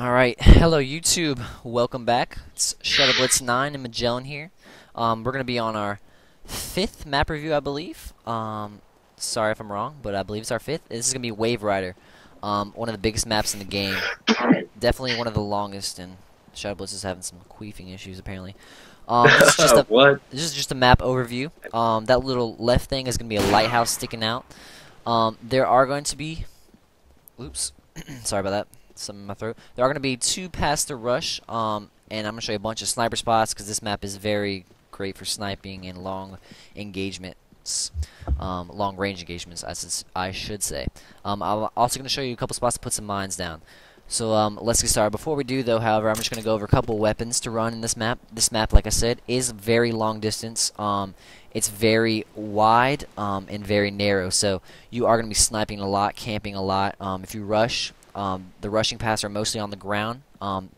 Alright, hello YouTube, welcome back. It's ShadowBlitz 9 and Magellster here. We're going to be on our 5th map review, I believe. Sorry if I'm wrong, but I believe it's our 5th. This is going to be Waverider, one of the biggest maps in the game. Definitely one of the longest, and ShadowBlitz is having some queefing issues apparently. This is just a, What? this is just a map overview. That little left thing is going to be a lighthouse sticking out. There are going to be... Oops, sorry about that. Something in my throat. There are going to be 2 paths to rush, and I'm going to show you a bunch of sniper spots because this map is very great for sniping and long engagements, long range engagements, I should say. I'm also going to show you a couple spots to put some mines down. So let's get started. Before we do, though, however, I'm just going to go over a couple weapons to run in this map. This map, like I said, is very long distance. It's very wide and very narrow, so you are going to be sniping a lot, camping a lot. If you rush, the rushing paths are mostly on the ground, and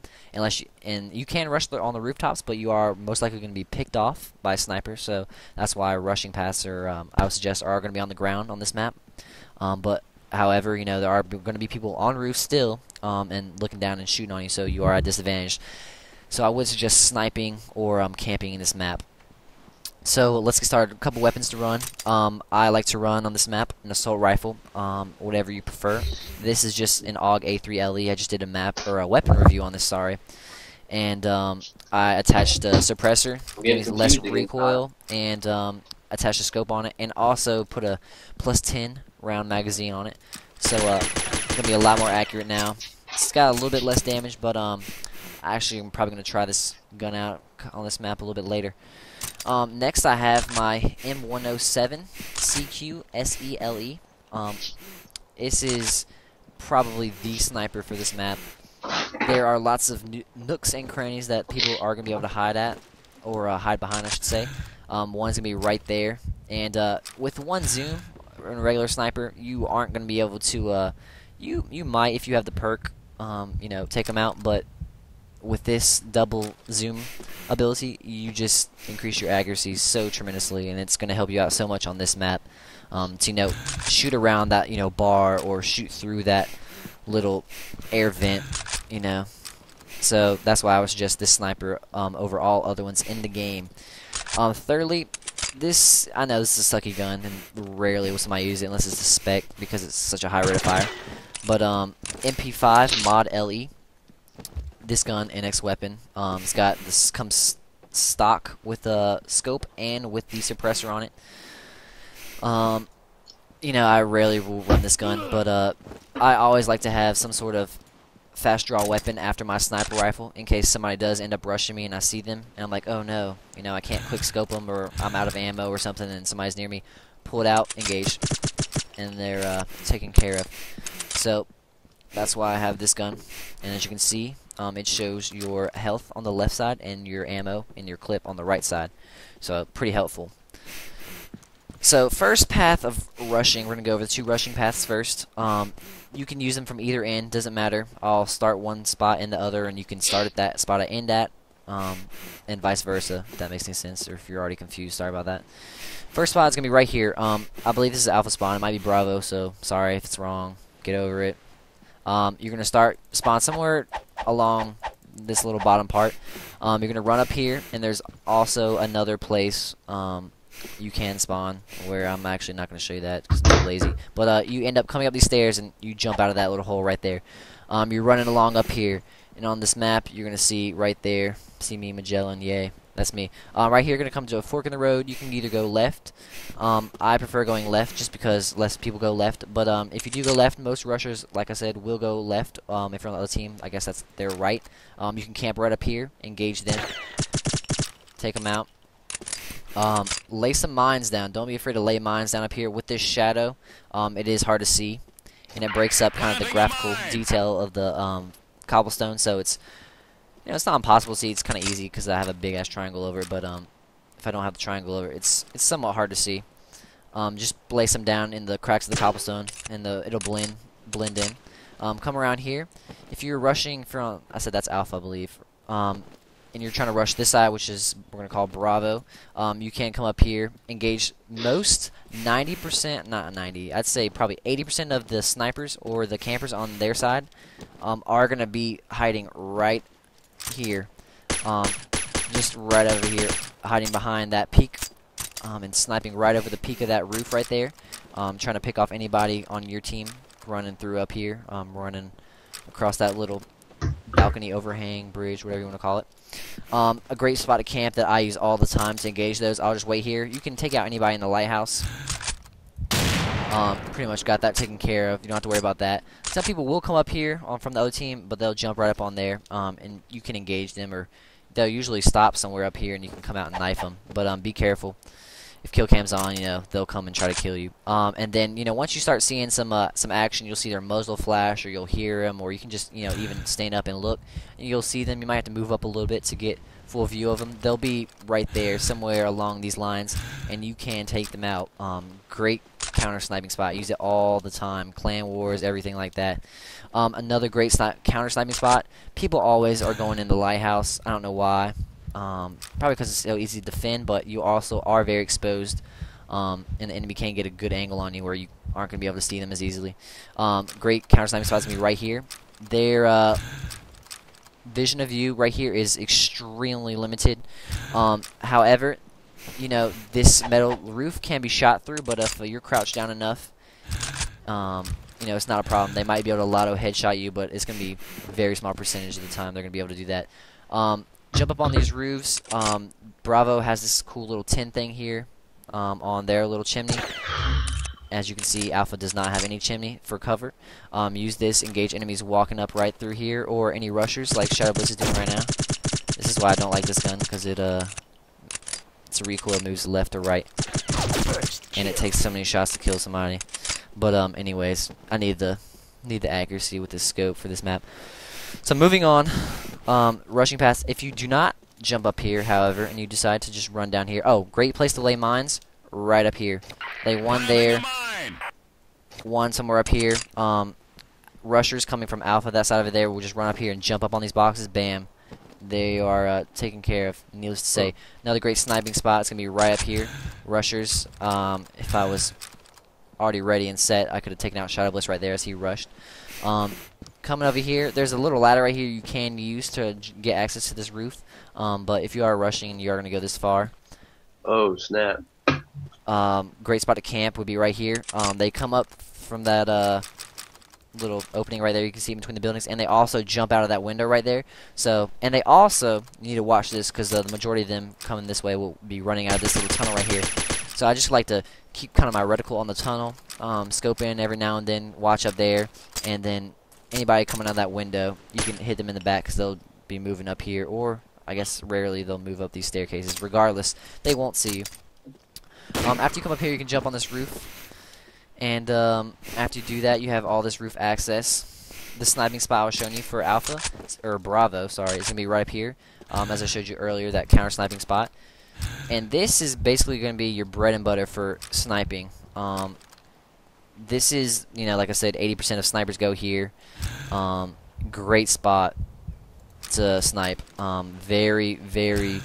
you can rush on the rooftops, but you are most likely going to be picked off by a sniper. So that's why rushing paths are, I would suggest, are going to be on the ground on this map. But however, you know, there are going to be people on roofs still, and looking down and shooting on you, so you are at a disadvantage. So I would suggest sniping or camping in this map. So let's get started. A couple weapons to run. I like to run on this map an assault rifle, whatever you prefer. This is just an AUG A3LE. I just did a map or a weapon review on this. Sorry, and I attached a suppressor, giving less recoil, and attached a scope on it, and also put a +10 round magazine on it. So it's gonna be a lot more accurate now. It's got a little bit less damage, but actually I'm probably gonna try this gun out on this map a little bit later. Next I have my M107 CQ SELE. This is probably the sniper for this map. There are lots of nooks and crannies that people are going to be able to hide at, or hide behind, I should say. One's going to be right there, and with one zoom, in a regular sniper, you aren't going to be able to, you might, if you have the perk, you know, take them out, but with this double zoom ability, you just increase your accuracy so tremendously, and it's going to help you out so much on this map to, you know, shoot around that, you know, bar or shoot through that little air vent, you know. So that's why I would suggest this sniper over all other ones in the game. Thirdly, this, I know this is a sucky gun, and rarely will somebody use it unless it's a spec because it's such a high rate of fire. But MP5 Mod LE. This gun, NX weapon, this comes stock with a scope and with the suppressor on it. You know, I rarely will run this gun, but I always like to have some sort of fast draw weapon after my sniper rifle in case somebody does end up rushing me and I see them and I'm like, oh no, you know, I can't quick scope them, or I'm out of ammo or something and somebody's near me. Pull it out, engage, and they're taken care of. So that's why I have this gun, and as you can see, it shows your health on the left side and your ammo and your clip on the right side. So pretty helpful. So first path of rushing, we're going to go over the 2 rushing paths first. You can use them from either end, doesn't matter. I'll start one spot and the other, and you can start at that spot I end at, and vice versa, if that makes any sense, or if you're already confused, sorry about that. First spot is going to be right here. I believe this is Alpha spawn, it might be Bravo, so sorry if it's wrong, get over it. You're going to spawn somewhere along this little bottom part. You're going to run up here, and there's also another place you can spawn, where I'm actually not going to show you that because I'm too lazy. But you end up coming up these stairs, and you jump out of that little hole right there. You're running along up here, and on this map, you're going to see right there, see me, Magellster, yay. That's me. Right here, you're going to come to a fork in the road. You can either go left. I prefer going left just because less people go left. But if you do go left, most rushers, like I said, will go left. If you're on the other team, I guess that's their right. You can camp right up here, engage them, take them out. Lay some mines down. Don't be afraid to lay mines down up here. With this shadow, it is hard to see, and it breaks up kind of the graphical detail of the cobblestone. So it's, you know, it's not impossible to see. It's kind of easy because I have a big ass triangle over it. But if I don't have the triangle over it, it's somewhat hard to see. Just lay some down in the cracks of the cobblestone, and it'll blend in. Come around here. If you're rushing from, I said that's Alpha, I believe. and you're trying to rush this side, which is we're going to call Bravo, you can come up here, engage most 90%, not 90, I'd say probably 80% of the snipers or the campers on their side are going to be hiding right here, just right over here, hiding behind that peak, and sniping right over the peak of that roof right there, trying to pick off anybody on your team running through up here, running across that little balcony, overhang, bridge, whatever you want to call it. A great spot to camp that I use all the time to engage those. I'll just wait here. You can take out anybody in the lighthouse. Pretty much got that taken care of. You don't have to worry about that. Some people will come up here from the other team, but they'll jump right up on there, and you can engage them, or they'll usually stop somewhere up here, and you can come out and knife them. But be careful. If kill cam's on, they'll come and try to kill you. And then, once you start seeing some action, you'll see their muzzle flash, or you'll hear them, or you can just, even stand up and look, and you'll see them. You might have to move up a little bit to get full view of them. They'll be right there somewhere along these lines, and you can take them out. Great counter sniping spot. Use it all the time. Clan wars, everything like that. Another great counter sniping spot. People always are going in the lighthouse. I don't know why. Probably because it's so easy to defend, but you also are very exposed, and the enemy can get a good angle on you where you aren't going to be able to see them as easily. Great counter sniping spots going to be right here. Their vision of you right here is extremely limited. However, this metal roof can be shot through, but if you're crouched down enough, it's not a problem. They might be able to lotto headshot you, but it's going to be a very small percentage of the time they're going to be able to do that. Jump up on these roofs. Bravo has this cool little tin thing here on their little chimney. As you can see, Alpha does not have any chimney for cover. Use this, engage enemies walking up right through here, or any rushers like ShadowBlitz is doing right now. This is why I don't like this gun, because it's a recoil, moves left or right, and it takes so many shots to kill somebody. But anyways, I need the accuracy with this scope for this map. So moving on, rushing past. If you do not jump up here, however, and you decide to just run down here, oh, great place to lay mines, right up here. Lay one there, one somewhere up here. Rushers coming from Alpha, that side over there, will just run up here and jump up on these boxes. Bam, they are taken care of. Needless to say, another great sniping spot is gonna be right up here. Rushers. If I was already ready and set, I could have taken out ShadowBlitz right there as he rushed. Coming over here, there's a little ladder right here you can use to get access to this roof. But if you are rushing and you are going to go this far, oh snap! Great spot to camp would be right here. They come up from that little opening right there. You can see between the buildings, and they also jump out of that window right there. So, and they also need to watch this, because the majority of them coming this way will be running out of this little tunnel right here. So I just like to keep kind of my reticle on the tunnel, scope in every now and then, watch up there, and then anybody coming out of that window, you can hit them in the back, because they'll be moving up here, or I guess rarely they'll move up these staircases. Regardless, they won't see you. After you come up here, you can jump on this roof, and after you do that, you have all this roof access. The sniping spot I was showing you for Alpha, or Bravo, sorry, is going to be right up here, as I showed you earlier, that counter sniping spot. And this is basically going to be your bread and butter for sniping. This is, like I said, 80% of snipers go here. Great spot to snipe. Very, very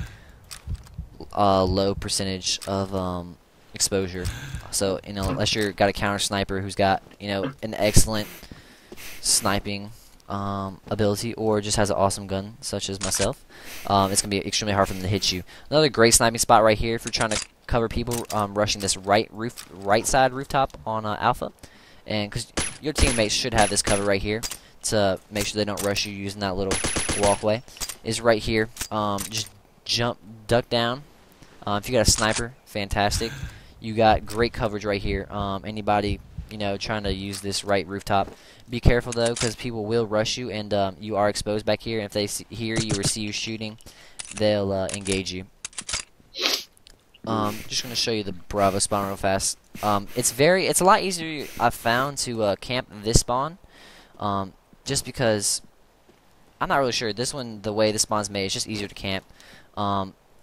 low percentage of exposure. So, unless you've got a counter sniper who's got, an excellent sniping ability, or just has an awesome gun, such as myself, it's going to be extremely hard for them to hit you. Another great sniping spot right here if you're trying to cover people rushing this right side rooftop on Alpha, and because your teammates should have this cover right here to make sure they don't rush you using that little walkway, is right here. Just duck down. If you got a sniper, fantastic. You got great coverage right here. Anybody trying to use this right rooftop, be careful though, because people will rush you, and you are exposed back here, and if they hear you or see you shooting, they'll engage you. Just going to show you the Bravo spawn real fast. It's a lot easier, I've found, to camp this spawn, just because I'm not really sure. This one, the way the spawn's made, it's just easier to camp.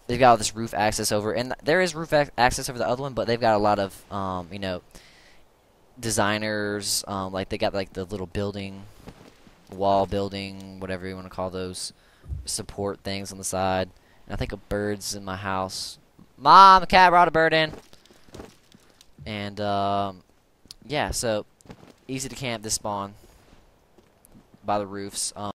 They've got all this roof access over, and there is roof access over the other one, but they've got a lot of designers, like they got like the little building, wall building, whatever you want to call those, support things on the side. And I think a bird's in my house. Mom, the cat brought a bird in. And yeah, so easy to camp this spawn by the roofs.